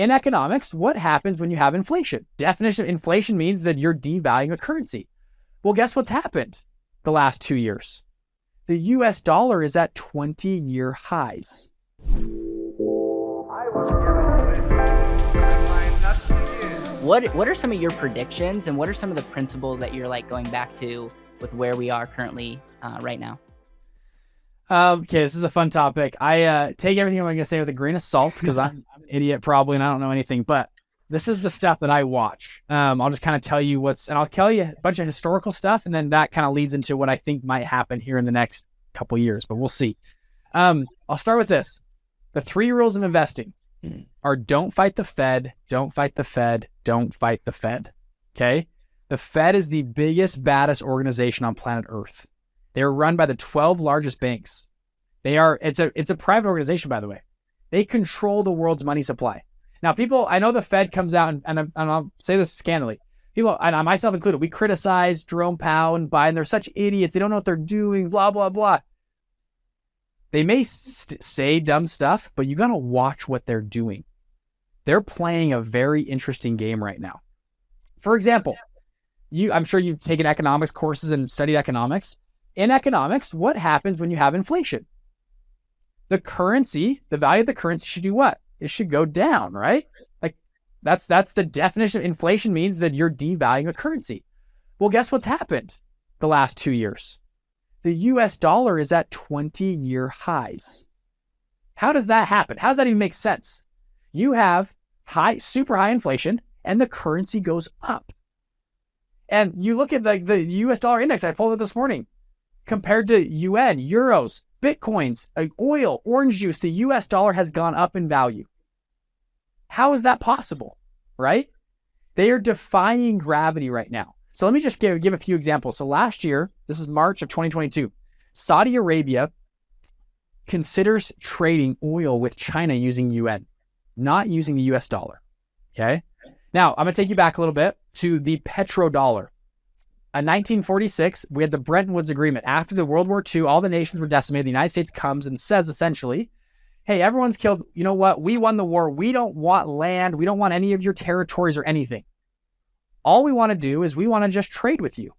In economics, what happens when you have inflation? Definition of inflation means that you're devaluing a currency. Well, guess what's happened the last 2 years? The US dollar is at 20-year highs. What are some of your predictions, and what are some of the principles that you're like going back to with where we are currently right now? Okay, this is a fun topic. I take everything I'm going to say with a grain of salt because I'm an idiot probably and I don't know anything, but this is the stuff that I watch. I'll just kind of tell you and I'll tell you a bunch of historical stuff, and then that kind of leads into what I think might happen here in the next couple years, but we'll see. I'll start with this. The 3 rules of investing are don't fight the Fed, don't fight the Fed, don't fight the Fed. Okay? The Fed is the biggest, baddest organization on planet Earth. They're run by the 12 largest banks. It's a private organization, by the way. They control the world's money supply. Now, people, I know the Fed comes out, and I'll say this scandalously. People, and I myself included, we criticize Jerome Powell and Biden. They're such idiots. They don't know what they're doing, blah, blah, blah. They may say dumb stuff, but you got to watch what they're doing. They're playing a very interesting game right now. For example, I'm sure you've taken economics courses and studied economics. In economics, what happens when you have inflation? The value of the currency should do what? It should go down, right? Like that's the definition of inflation means that you're devaluing a currency. Well, guess what's happened the last 2 years? The US dollar is at 20-year highs. How does that happen? How does that even make sense? You have super high inflation and the currency goes up. And you look at the US dollar index, I pulled it this morning, compared to UN, euros, Bitcoins, oil, orange juice, the US dollar has gone up in value. How is that possible, right? They are defying gravity right now. So let me just give a few examples. So last year, this is March of 2022, Saudi Arabia considers trading oil with China using UN, not using the US dollar, okay? Now, I'm going to take you back a little bit to the petrodollar. In 1946, we had the Bretton Woods Agreement. After the World War II, all the nations were decimated. The United States comes and says essentially, hey, everyone's killed. You know what? We won the war. We don't want land. We don't want any of your territories or anything. All we want to do is we want to just trade with you.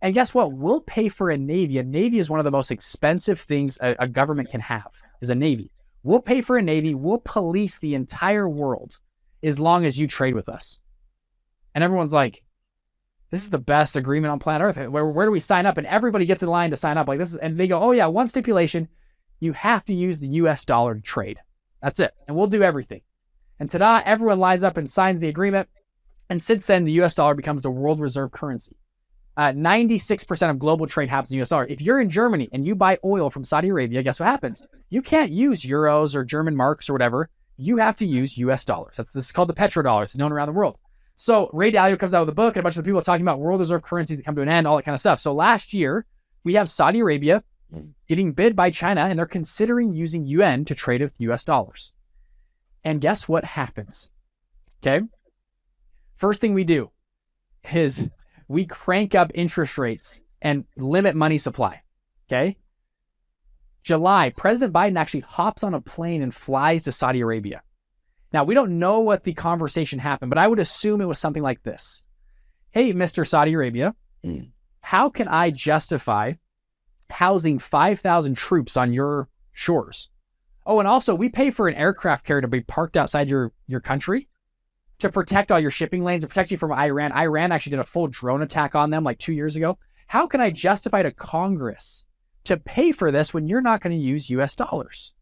And guess what? We'll pay for a navy. A navy is one of the most expensive things a government can have, is a navy. We'll pay for a navy. We'll police the entire world as long as you trade with us. And everyone's like, this is the best agreement on planet Earth. Where do we sign up? And everybody gets in line to sign up like this. And they go, oh yeah, one stipulation, you have to use the US dollar to trade. That's it. And we'll do everything. And ta-da, everyone lines up and signs the agreement. And since then, the US dollar becomes the world reserve currency. 96% of global trade happens in US dollar. If you're in Germany and you buy oil from Saudi Arabia, guess what happens? You can't use euros or German marks or whatever. You have to use US dollars. This is called the petrodollar. It's known around the world. So Ray Dalio comes out with a book and a bunch of the people talking about world reserve currencies that come to an end, all that kind of stuff. So last year, we have Saudi Arabia getting bid by China, and they're considering using UN to trade with US dollars. And guess what happens? Okay. First thing we do is we crank up interest rates and limit money supply. Okay. July, President Biden actually hops on a plane and flies to Saudi Arabia. Now, we don't know what the conversation happened, but I would assume it was something like this. Hey, Mr. Saudi Arabia, how can I justify housing 5,000 troops on your shores? Oh, and also we pay for an aircraft carrier to be parked outside your country to protect all your shipping lanes, to protect you from Iran. Iran actually did a full drone attack on them like 2 years ago. How can I justify to Congress to pay for this when you're not going to use US dollars?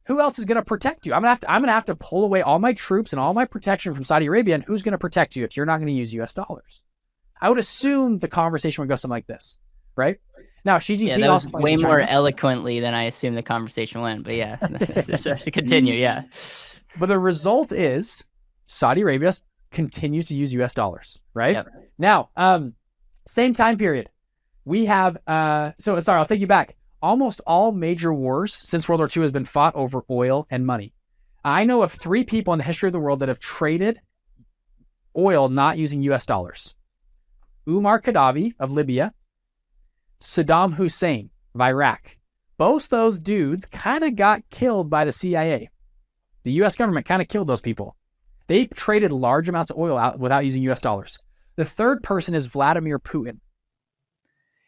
Who else is going to protect you? I'm going to have to pull away all my troops and all my protection from Saudi Arabia, and who's going to protect you if you're not going to use US dollars? I would assume the conversation would go something like this, right? Now, Xi Jinping that was also way more eloquently than I assumed the conversation went, but yeah, continue, yeah. But the result is Saudi Arabia continues to use US dollars, right? Yep. Now, same time period, we have, I'll take you back. Almost all major wars since World War II has been fought over oil and money. I know of 3 people in the history of the world that have traded oil not using US dollars. Muammar Gaddafi of Libya, Saddam Hussein of Iraq. Both those dudes kind of got killed by the CIA. The U.S. government kind of killed those people. They traded large amounts of oil out without using U.S. dollars. The third person is Vladimir Putin.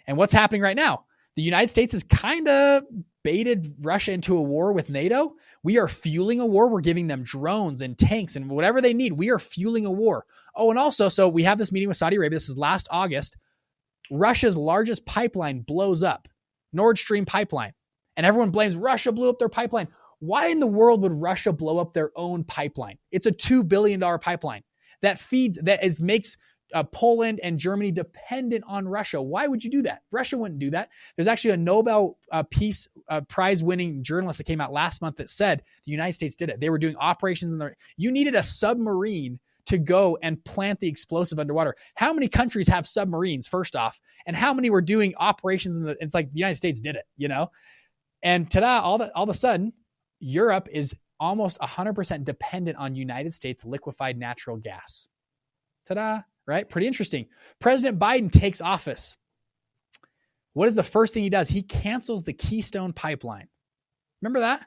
And what's happening right now? The United States has kind of baited Russia into a war with NATO. We are fueling a war. We're giving them drones and tanks and whatever they need. We are fueling a war. Oh, and also, so we have this meeting with Saudi Arabia. This is last August. Russia's largest pipeline blows up, Nord Stream pipeline. And everyone blames Russia blew up their pipeline. Why in the world would Russia blow up their own pipeline? It's a $2 billion pipeline that makes Poland and Germany dependent on Russia. Why would you do that? Russia wouldn't do that. There's actually a Nobel Peace Prize winning journalist that came out last month that said the United States did it. They were doing operations you needed a submarine to go and plant the explosive underwater. How many countries have submarines, first off? And how many were doing operations it's like the United States did it, you know? And ta-da, all of a sudden, Europe is almost 100% dependent on United States liquefied natural gas. Ta-da, right? Pretty interesting. President Biden takes office. What is the first thing he does? He cancels the Keystone Pipeline. Remember that?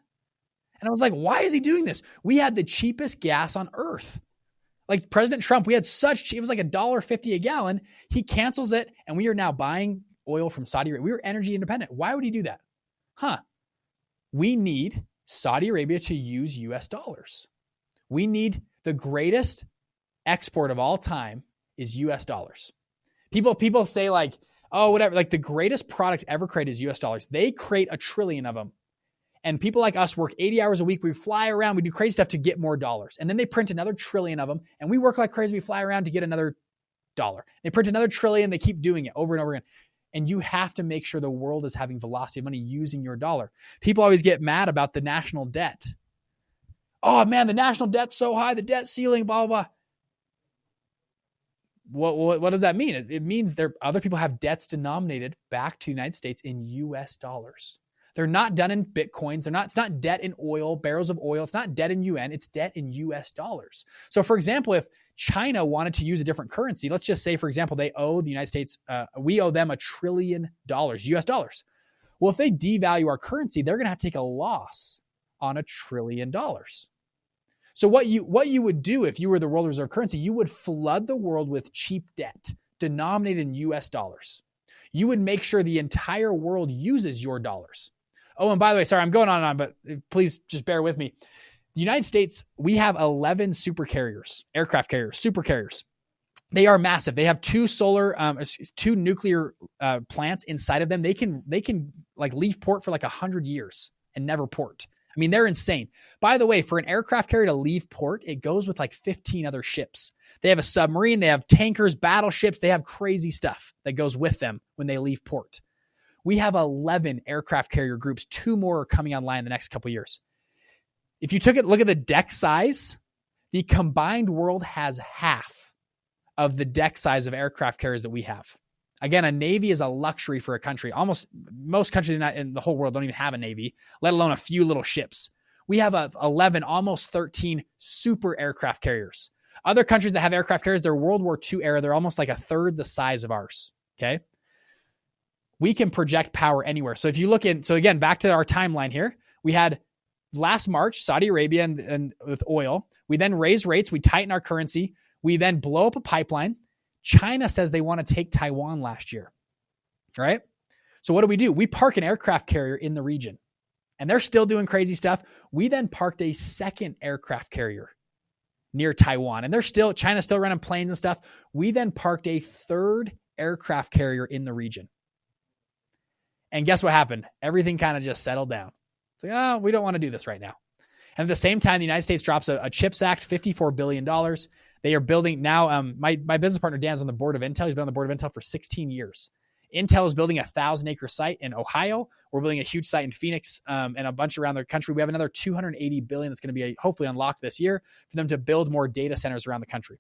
And I was like, why is he doing this? We had the cheapest gas on earth. Like President Trump, we had it was like $1.50 a gallon. He cancels it, and we are now buying oil from Saudi Arabia. We were energy independent. Why would he do that? We need Saudi Arabia to use US dollars. We need the greatest export of all time is US dollars. People say like, oh, whatever, like the greatest product ever created is US dollars. They create 1 trillion of them. And people like us work 80 hours a week. We fly around, we do crazy stuff to get more dollars. And then they print another 1 trillion of them. And we work like crazy. We fly around to get another dollar. They print another 1 trillion. They keep doing it over and over again. And you have to make sure the world is having velocity of money using your dollar. People always get mad about the national debt. Oh man, the national debt's so high, the debt ceiling, blah, blah, blah. What does that mean? It means other people have debts denominated back to the United States in US dollars. They're not done in Bitcoins. It's not debt in oil, barrels of oil. It's not debt in UN. It's debt in US dollars. So for example, if China wanted to use a different currency, let's just say, for example, they owe the United States, we owe them $1 trillion, US dollars. Well, if they devalue our currency, they're going to have to take a loss on $1 trillion. So what you would do if you were the world reserve currency, you would flood the world with cheap debt denominated in US dollars. You would make sure the entire world uses your dollars. Oh, and by the way, sorry, I'm going on and on, but please just bear with me. The United States, we have 11 aircraft carriers, super carriers. They are massive. They have two nuclear plants inside of them. They can like leave port for like 100 years and never port. I mean, they're insane. By the way, for an aircraft carrier to leave port, it goes with like 15 other ships. They have a submarine, they have tankers, battleships, they have crazy stuff that goes with them when they leave port. We have 11 aircraft carrier groups. 2 more are coming online in the next couple of years. If you look at the deck size, the combined world has half of the deck size of aircraft carriers that we have. Again, a Navy is a luxury for a country. Almost most countries in the whole world don't even have a Navy, let alone a few little ships. We have 11, almost 13 super aircraft carriers. Other countries that have aircraft carriers, they're World War II era. They're almost like a third the size of ours. Okay. We can project power anywhere. So if you look so again, back to our timeline here, we had last March, Saudi Arabia and with oil. We then raise rates. We tighten our currency. We then blow up a pipeline. China says they want to take Taiwan last year. Right. So what do? We park an aircraft carrier in the region and they're still doing crazy stuff. We then parked a second aircraft carrier near Taiwan and China's still running planes and stuff. We then parked a third aircraft carrier in the region. And guess what happened? Everything kind of just settled down. It's like, we don't want to do this right now. And at the same time, the United States drops a CHIPS Act, $54 billion. They are building now. My business partner, Dan's on the board of Intel. He's been on the board of Intel for 16 years. Intel is building a 1,000-acre site in Ohio. We're building a huge site in Phoenix and a bunch around the country. We have another $280 billion that's going to be hopefully unlocked this year for them to build more data centers around the country.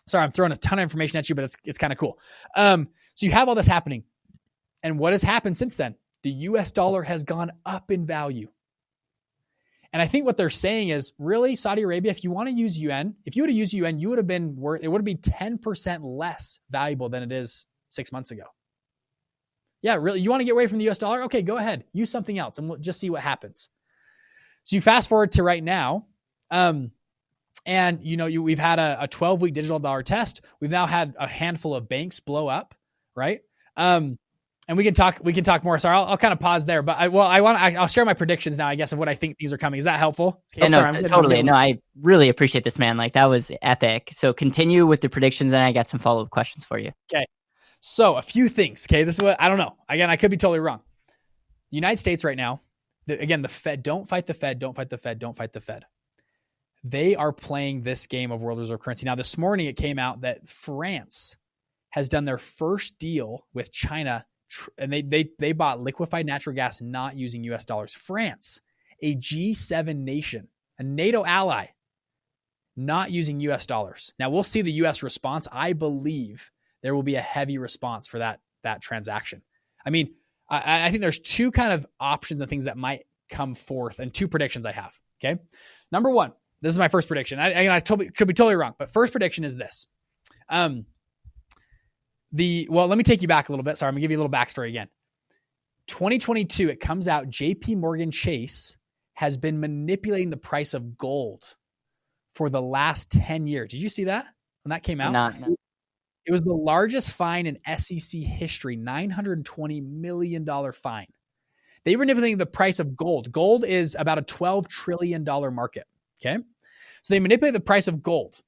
Sorry, I'm throwing a ton of information at you, but it's kind of cool. So you have all this happening. And what has happened since then? The US dollar has gone up in value. And I think what they're saying is, really, Saudi Arabia, if you want to use UN, if you would have used UN, it would have been 10% less valuable than it is 6 months ago. Yeah, really, you want to get away from the US dollar? Okay, go ahead. Use something else and we'll just see what happens. So you fast forward to right now, And we've had a 12-week digital dollar test. We've now had a handful of banks blow up, right? And we can talk more. Sorry, I'll kind of pause there, but I'll share my predictions now, I guess, of what I think things are coming. Is that helpful? Totally. No, I really appreciate this, man. Like, that was epic. So continue with the predictions, and I got some follow-up questions for you. Okay. So a few things. Okay. This is what, I don't know. Again, I could be totally wrong. The United States right now, the Fed, don't fight the Fed, don't fight the Fed, don't fight the Fed. They are playing this game of world reserve currency. Now, this morning it came out that France has done their first deal with China, and they bought liquefied natural gas not using US dollars. France, a G7 nation, a NATO ally, not using US dollars. Now, we'll see the US response. I believe there will be a heavy response for that transaction. I mean, I think there's two kind of options and things that might come forth, and two predictions I have. Okay. Number one, this is my first prediction. I could be totally wrong, but first prediction is this. Let me take you back a little bit. Sorry, I'm gonna give you a little backstory again. 2022, it comes out, JP Morgan Chase has been manipulating the price of gold for the last 10 years. Did you see that when that came out? No. It was the largest fine in SEC history, $920 million fine. They were manipulating the price of gold. Gold is about a $12 trillion market. Okay. So they manipulate the price of gold,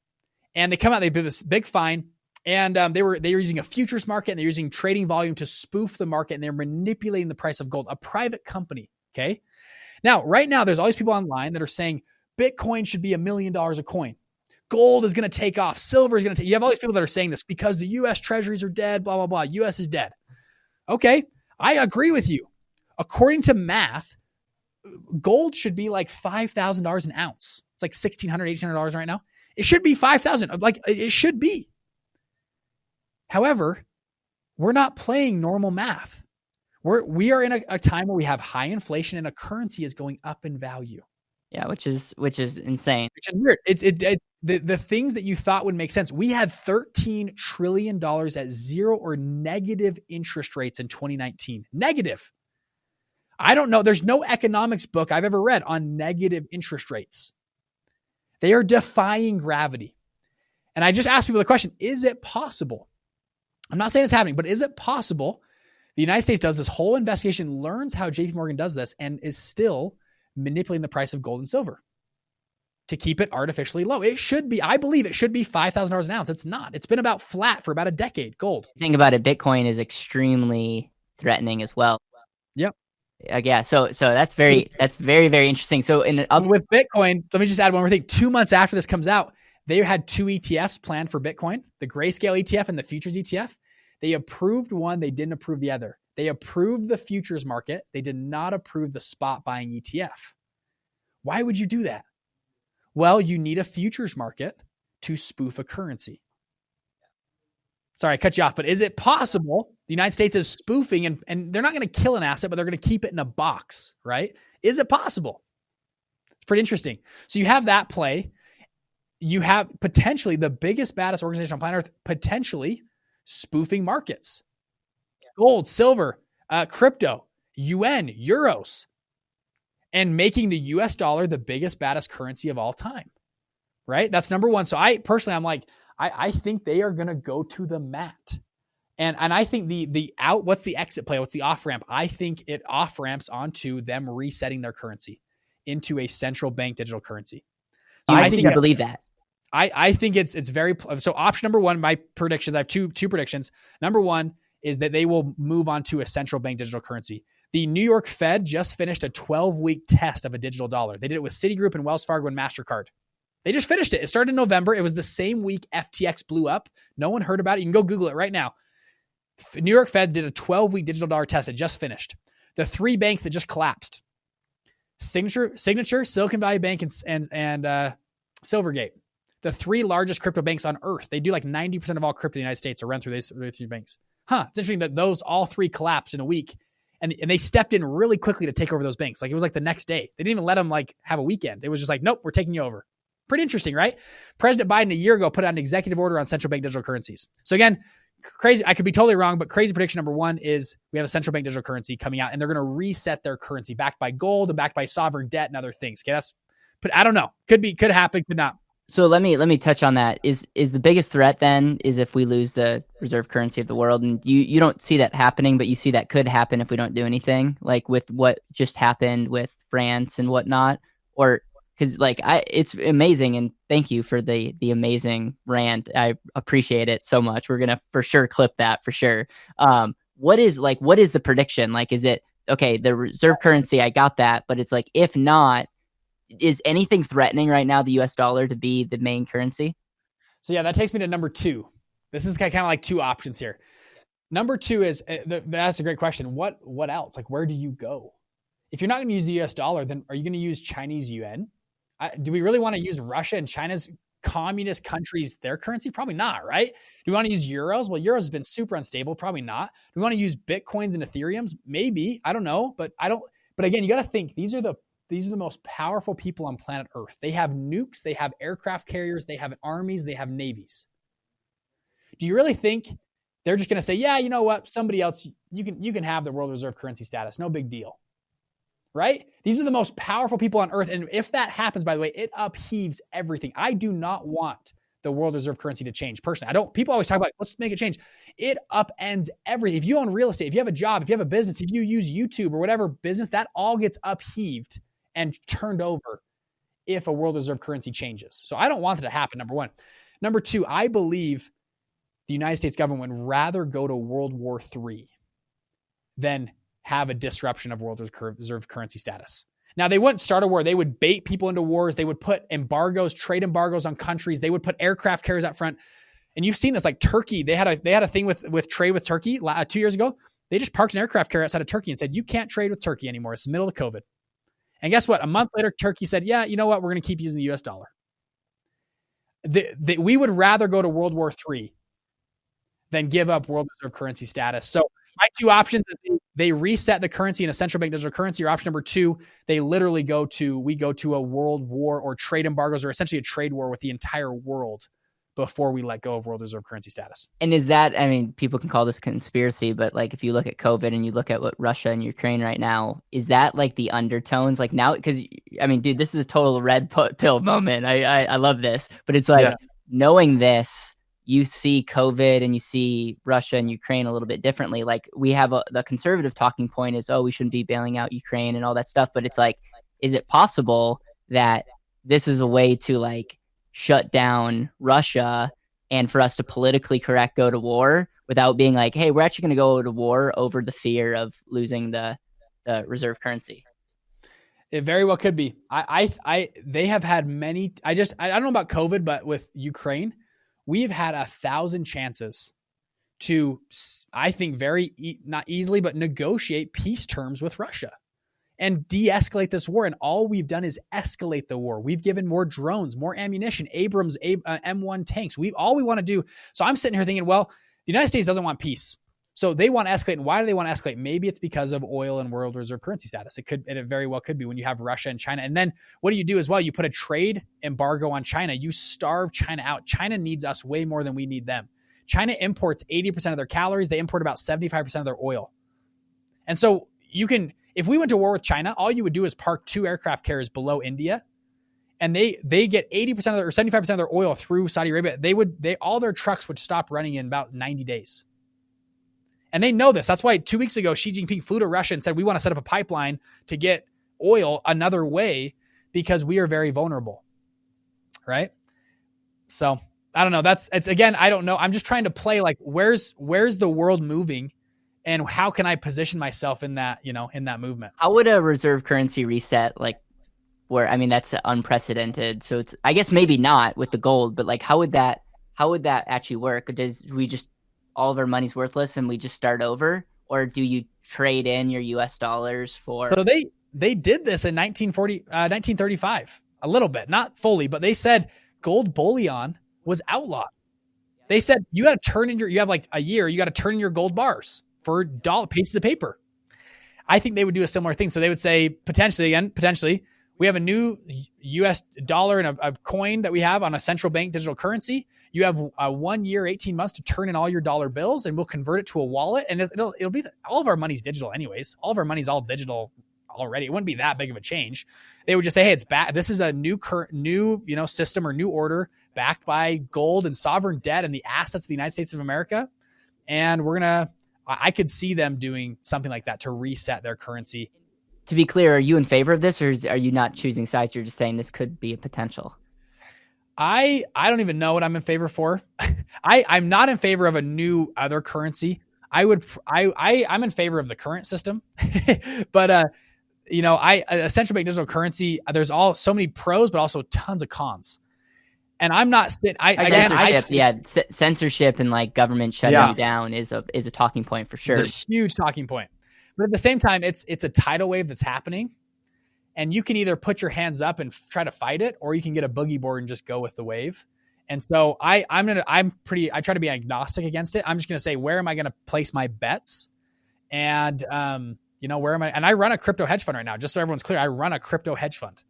and they come out, they do this big fine, and they were using a futures market, and they're using trading volume to spoof the market, and they're manipulating the price of gold, a private company. Okay. Now, right now, there's all these people online that are saying Bitcoin should be $1 million a coin. Gold is going to take off. Silver is going to take. You have all these people that are saying this because the U.S. treasuries are dead, blah, blah, blah. U.S. is dead. Okay. I agree with you. According to math, gold should be like $5,000 an ounce. It's like $1,600, $1,800 right now. It should be $5,000. Like, it should be. However, we're not playing normal math. We are in a time where we have high inflation and a currency is going up in value. Yeah, which is insane. Which is weird. It's the things that you thought would make sense. We had $13 trillion at zero or negative interest rates in 2019. Negative. I don't know. There's no economics book I've ever read on negative interest rates. They are defying gravity. And I just asked people the question, is it possible? I'm not saying it's happening, but is it possible the United States does this whole investigation, learns how JP Morgan does this, and is still manipulating the price of gold and silver to keep it artificially low? It should be, I believe it should be $5,000 an ounce. It's not. It's been about flat for about a decade, gold. Think about it. Bitcoin is extremely threatening as well. Yep. Yeah. So that's very, very interesting. So with Bitcoin, let me just add one more thing. 2 months after this comes out, they had two ETFs planned for Bitcoin, the Grayscale ETF and the Futures ETF. They approved one. They didn't approve the other. They approved the futures market. They did not approve the spot buying ETF. Why would you do that? Well, you need a futures market to spoof a currency. Sorry, I cut you off, but is it possible the United States is spoofing and they're not going to kill an asset, but they're going to keep it in a box, right? Is it possible? It's pretty interesting. So you have that play. You have potentially the biggest, baddest organization on planet Earth potentially spoofing markets. Gold, silver, crypto, UN, euros, and making the US dollar the biggest, baddest currency of all time, right? That's number one. So I'm like, I think they are going to go to the mat. And I think what's the exit play? What's the off ramp? I think it off ramps onto them resetting their currency into a central bank digital currency. So I think I believe that. I think it's very, so option number one, my predictions, I have two predictions. Number one is that they will move on to a central bank digital currency. The New York Fed just finished a 12-week test of a digital dollar. They did it with Citigroup and Wells Fargo and MasterCard. They just finished it. It started in November. It was the same week FTX blew up. No one heard about it. You can go Google it right now. New York Fed did a 12-week digital dollar test that just finished. The three banks that just collapsed: Signature, Silicon Valley Bank, and Silvergate. The three largest crypto banks on earth. They do like 90% of all crypto in the United States are run through these three banks. It's interesting that those all three collapsed in a week, and they stepped in really quickly to take over those banks. Like, it was like the next day. They didn't even let them like have a weekend. It was just like, nope, we're taking you over. Pretty interesting, right? President Biden a year ago put out an executive order on central bank digital currencies. So again, crazy. I could be totally wrong, but crazy prediction number one is we have a central bank digital currency coming out, and they're going to reset their currency backed by gold and backed by sovereign debt and other things. Okay, that's But I don't know. Could happen, could not. So let me touch on that. Is the biggest threat then is if we lose the reserve currency of the world, and you don't see that happening, but you see that could happen if we don't do anything, like with what just happened with France and whatnot, or because like it's amazing, and thank you for the amazing rant. I appreciate it so much. We're gonna for sure clip that for sure. What is the prediction? Like, is it okay? The reserve currency, I got that, but it's like if not. Is anything threatening right now the US dollar to be the main currency? So yeah, that takes me to number 2. This is kind of like 2 options here. Number 2 is, that's a great question. What else? Like, where do you go? If you're not going to use the US dollar, then are you going to use Chinese yuan? Do we really want to use Russia and China's communist countries, their currency? Probably not, right? Do we want to use euros? Well, euros has been super unstable. Probably not. Do we want to use Bitcoins and Ethereums? Maybe. I don't know. But again, you got to think, these are the most powerful people on planet Earth. They have nukes, they have aircraft carriers, they have armies, they have navies. Do you really think they're just going to say, yeah, you know what? Somebody else, you can have the world reserve currency status. No big deal. Right? These are the most powerful people on Earth. And if that happens, by the way, it upheaves everything. I do not want the world reserve currency to change personally. People always talk about, let's make it change. It upends everything. If you own real estate, if you have a job, if you have a business, if you use YouTube or whatever business, that all gets upheaved and turned over if a world reserve currency changes. So I don't want it to happen, number 1. Number 2, I believe the United States government would rather go to World War III than have a disruption of world reserve currency status. Now, they wouldn't start a war. They would bait people into wars. They would put embargoes, trade embargoes on countries. They would put aircraft carriers out front. And you've seen this, like Turkey. They had a thing with trade with Turkey 2 years ago. They just parked an aircraft carrier outside of Turkey and said, you can't trade with Turkey anymore. It's the middle of COVID. And guess what? A month later, Turkey said, yeah, you know what? We're going to keep using the US dollar. We would rather go to World War III than give up world reserve currency status. So my 2 options is they reset the currency in a central bank digital currency, or option number 2, they literally go to a world war or trade embargoes, or essentially a trade war with the entire world before we let go of world reserve currency status. And is that, I mean, people can call this conspiracy, but like if you look at COVID and you look at what Russia and Ukraine right now, is that like the undertones? Like now, because I mean, dude, this is a total red pill moment. I love this, but it's like knowing this, you see COVID and you see Russia and Ukraine a little bit differently. Like we have the conservative talking point is, oh, we shouldn't be bailing out Ukraine and all that stuff. But it's like, is it possible that this is a way to like shut down Russia and for us to politically correct go to war without being like, hey, we're actually going to go to war over the fear of losing the reserve currency? It very well could be. They have had many. I don't know about COVID, but with Ukraine, we've had 1,000 chances to, I think, not easily, but negotiate peace terms with Russia and de-escalate this war. And all we've done is escalate the war. We've given more drones, more ammunition, Abrams, M1 tanks. All we want to do. So I'm sitting here thinking, well, the United States doesn't want peace. So they want to escalate. And why do they want to escalate? Maybe it's because of oil and world reserve currency status. It very well could be when you have Russia and China. And then what do you do as well? You put a trade embargo on China. You starve China out. China needs us way more than we need them. China imports 80% of their calories. They import about 75% of their oil. And so if we went to war with China, all you would do is park 2 aircraft carriers below India, and they get 80% or 75% of their oil through Saudi Arabia. All their trucks would stop running in about 90 days. And they know this. That's why 2 weeks ago, Xi Jinping flew to Russia and said, we want to set up a pipeline to get oil another way because we are very vulnerable. Right? So I don't know. Again, I don't know. I'm just trying to play like, where's the world moving and how can I position myself in that, in that movement? How would a reserve currency reset, like where, I mean, that's unprecedented. So it's, I guess maybe not with the gold, but like, how would that actually work? All of our money's worthless and we just start over? Or do you trade in your US dollars for... So they did this in 1935, a little bit, not fully, but they said gold bullion was outlawed. They said you got to turn in you have like a year, you got to turn in your gold bars for pieces of paper. I think they would do a similar thing. So they would say, potentially, we have a new US dollar and a coin that we have on a central bank digital currency. You have a 1 year, 18 months to turn in all your dollar bills, and we'll convert it to a wallet. And it'll be all of our money's digital anyways. All of our money's all digital already. It wouldn't be that big of a change. They would just say, hey, it's back. This is a new system or new order backed by gold and sovereign debt and the assets of the United States of America. And I could see them doing something like that to reset their currency. To be clear, are you in favor of this, or are you not choosing sides? You're just saying this could be a potential. I don't even know what I'm in favor for. I'm not in favor of a new other currency. I'm in favor of the current system, but a central bank digital currency, there's so many pros, but also tons of cons. And I'm not censorship and like government shutting you down is a talking point for sure. It's a huge talking point. But at the same time, it's a tidal wave that's happening. And you can either put your hands up and try to fight it, or you can get a boogie board and just go with the wave. And so I try to be agnostic against it. I'm just going to say, where am I going to place my bets? And, where am I? And I run a crypto hedge fund right now, just so everyone's clear. I run a crypto hedge fund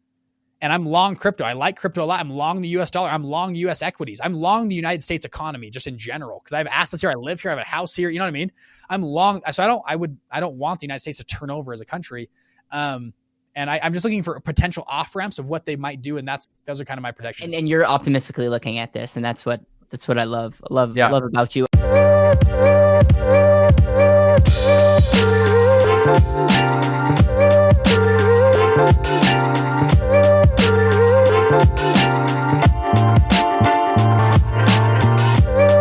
and I'm long crypto. I like crypto a lot. I'm long the US dollar. I'm long US equities. I'm long the United States economy just in general, because I have assets here. I live here. I have a house here. You know what I mean? I'm long. So I don't want the United States to turn over as a country. And I'm just looking for potential off ramps of what they might do, and those are kind of my predictions. And you're optimistically looking at this, and that's what I love about you.